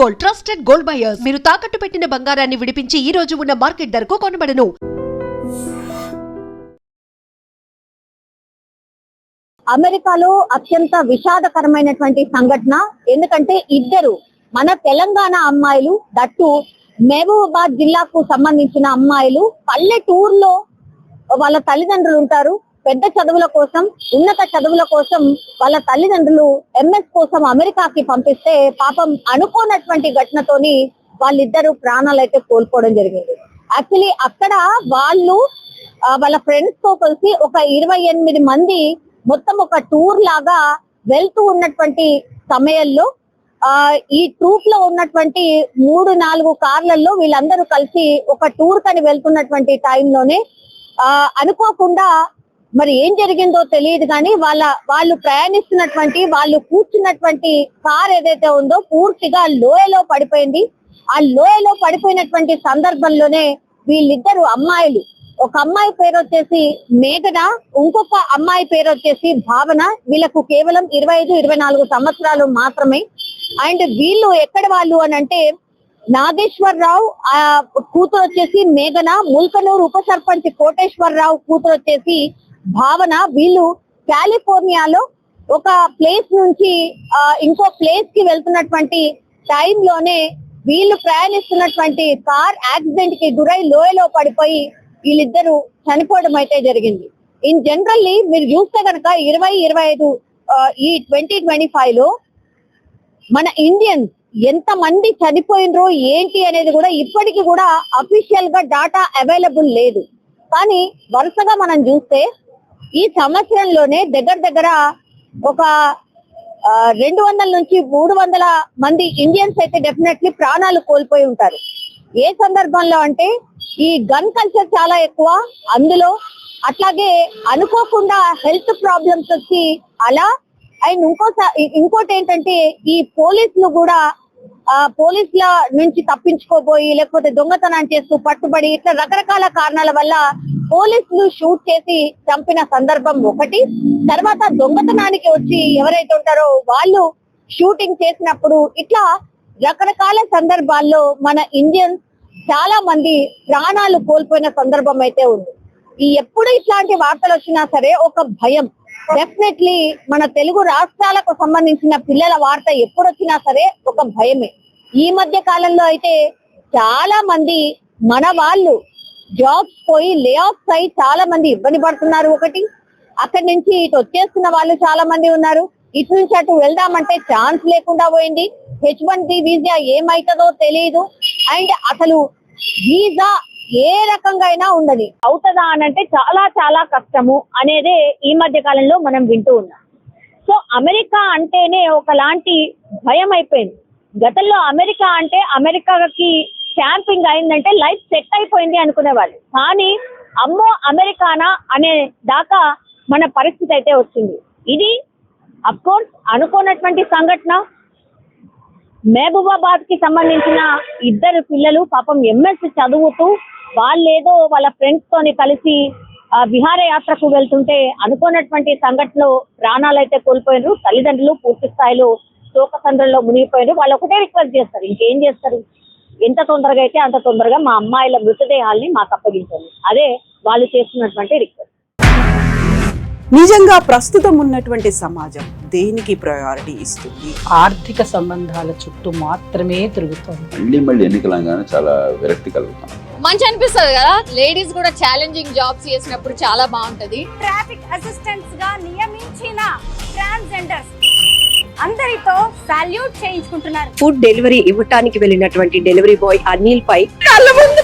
Gold, trusted gold buyers. మీరు తాకట్టు పెట్టిన బంగారాన్ని విడిపించి ఈ రోజు ఉన్న మార్కెట్ ధరకు కొనబడను. అమెరికాలో అత్యంత విషాదకరమైనటువంటి సంఘటన. ఎందుకంటే ఇద్దరు మన తెలంగాణ అమ్మాయిలు, దట్టు మహబూబాబాద్ జిల్లాకు సంబంధించిన అమ్మాయిలు, పల్లెటూరులో వాళ్ళ తల్లిదండ్రులు ఉంటారు. పెద్ద చదువుల కోసం, ఉన్నత చదువుల కోసం వాళ్ళ తల్లిదండ్రులు ఎంఎస్ కోసం అమెరికాకి పంపిస్తే పాపం అనుకోనటువంటి ఘటనతోని వాళ్ళిద్దరు ప్రాణాలు అయితే కోల్పోవడం జరిగింది. యాక్చువల్లీ అక్కడ వాళ్ళు వాళ్ళ ఫ్రెండ్స్ తో కలిసి ఒక 28 మంది మొత్తం ఒక టూర్ లాగా వెళ్తూ ఉన్నటువంటి సమయంలో ఈ ట్రూప్ లో ఉన్నటువంటి 3-4 కార్లలో వీళ్ళందరూ కలిసి ఒక టూర్ కని వెళ్తున్నటువంటి టైంలోనే అనుకోకుండా మరి ఏం జరిగిందో తెలియదు కానీ వాళ్ళు ప్రయాణిస్తున్నటువంటి, వాళ్ళు కూర్చున్నటువంటి కార్ ఏదైతే ఉందో పూర్తిగా లోయలో పడిపోయింది. ఆ లోయలో పడిపోయినటువంటి సందర్భంలోనే వీళ్ళిద్దరు అమ్మాయిలు, ఒక అమ్మాయి పేరు వచ్చేసి మేఘన, ఇంకొక అమ్మాయి పేరు వచ్చేసి భావన. వీళ్ళకు కేవలం 25-24 సంవత్సరాలు మాత్రమే. అండ్ వీళ్ళు ఎక్కడ వాళ్ళు అని అంటే నాగేశ్వరరావు కూతురు వచ్చేసి మేఘన, ముల్కనూరు ఉప సర్పంచ్ కోటేశ్వరరావు కూతురు వచ్చేసి భావన. వీళ్ళు కాలిఫోర్నియాలో ఒక ప్లేస్ నుంచి ఇంకో ప్లేస్ కి వెళ్తున్నటువంటి టైంలోనే వీళ్ళు ప్రయాణిస్తున్నటువంటి కార్ యాక్సిడెంట్ కి గురై లోయలో పడిపోయి వీళ్ళిద్దరూ చనిపోవడం అయితే జరిగింది. ఇన్ జనరల్లీ మీరు చూస్తే కనుక 2025 ఈ 2025 లో మన ఇండియన్స్ ఎంత మంది చనిపోయినరో ఏంటి అనేది కూడా ఇప్పటికీ కూడా అఫీషియల్ గా డాటా అవైలబుల్ లేదు. కానీ వరుసగా మనం చూస్తే ఈ సంవత్సరంలోనే దగ్గర ఒక 200 నుంచి 300 మంది ఇండియన్స్ అయితే డెఫినెట్లీ ప్రాణాలు కోల్పోయి ఉంటారు. ఏ సందర్భంలో అంటే ఈ గన్ కల్చర్ చాలా ఎక్కువ అందులో, అట్లాగే అనుకోకుండా హెల్త్ ప్రాబ్లమ్స్ వచ్చి అలా. అండ్ ఇంకోటి ఏంటంటే ఈ పోలీసులు కూడా పోలీసుల నుంచి తప్పించుకోబోయి లేకపోతే దొంగతనం చేస్తూ పట్టుబడి ఇట్లా రకరకాల కారణాల వల్ల పోలీసులు షూట్ చేసి చంపిన సందర్భం ఒకటి. తర్వాత దొంగతనానికి వచ్చి ఎవరైతే ఉంటారో వాళ్ళు షూటింగ్ చేసినప్పుడు ఇట్లా రకరకాల సందర్భాల్లో మన ఇండియన్స్ చాలా మంది ప్రాణాలు కోల్పోయిన సందర్భం అయితే ఉంది. ఎప్పుడు ఇట్లాంటి వార్తలు వచ్చినా సరే ఒక భయం. డెఫినెట్లీ మన తెలుగు రాష్ట్రాలకు సంబంధించిన పిల్లల వార్త ఎప్పుడు వచ్చినా సరే ఒక భయమే. ఈ మధ్య కాలంలో అయితే చాలా మంది మన వాళ్ళు జాబ్స్ పోయి లే ఆఫ్స్ అయి చాలా మంది ఇబ్బంది పడుతున్నారు. ఒకటి, అక్కడి నుంచి ఇటు వచ్చేస్తున్న వాళ్ళు చాలా మంది ఉన్నారు. ఇటు నుంచి అటు వెళ్దామంటే ఛాన్స్ లేకుండా పోయింది. H1B వీసా ఏమైతుందో తెలియదు. అండ్ అసలు వీసా ఏ రకంగా అయినా ఉండదు, అవుతుందా అని అంటే చాలా చాలా కష్టము అనేదే ఈ మధ్య కాలంలో మనం వింటూ ఉన్నాం. సో అమెరికా అంటేనే ఒకలాంటి భయం అయిపోయింది. గతంలో అమెరికా అంటే అమెరికాకి క్యాంపింగ్ అయిందంటే లైఫ్ సెట్ అయిపోయింది అనుకునేవాళ్ళు. కానీ అమ్మో అమెరికానా అనే దాకా మన పరిస్థితి అయితే వచ్చింది. ఇది అఫ్ కోర్స్ అనుకోనటువంటి సంఘటన. మహబూబాబాద్ కి సంబంధించిన ఇద్దరు పిల్లలు పాపం ఎంఎస్ చదువుతూ వాళ్ళేదో వాళ్ళ ఫ్రెండ్స్ తోని కలిసి విహారయాత్రకు వెళ్తుంటే అనుకోనటువంటి సంఘటనలో ప్రాణాలు అయితే కోల్పోయినారు. తల్లిదండ్రులు పూర్తి స్థాయిలో శోకసంద్రంలో మునిగిపోయారు. వాళ్ళు ఒకటే రిక్వెస్ట్ చేస్తారు, ఇంకేం చేస్తారు, ఎంత తొందరగా అయితే అంత తొందరగా మా అమ్మాయిల మృతదేహాల్ని మాకు అప్పగించండి. అదే వాళ్ళు చేస్తున్నటువంటి రిక్వెస్ట్. నిజంగా ప్రస్తుతం ఉన్నటువంటి సమాజం దేనికి ప్రయారిటీ ఇస్తుంది? ఆర్థిక సంబంధాల చుట్టూ మాత్రమే తిరుగుతుంది. మళ్ళీ ఎన్నికలంగానే చాలా విరక్తి కలుగుతాం. మంచి అనిపిస్తుంది కదా, లేడీస్ కూడా ఛాలెంజింగ్ జాబ్స్ చేసినప్పుడు చాలా బాగుంటది. ట్రాఫిక్ అసిస్టెంట్స్ గా నియమించిన ట్రాన్స్జెండర్స్ అందరితో సాల్యూట్ చేయించుకుంటున్నారు. ఫుడ్ డెలివరీ ఇవ్వటానికి వెళ్ళినటువంటి డెలివరీ బాయ్ అనిల్ పై కళ్ళ ముందు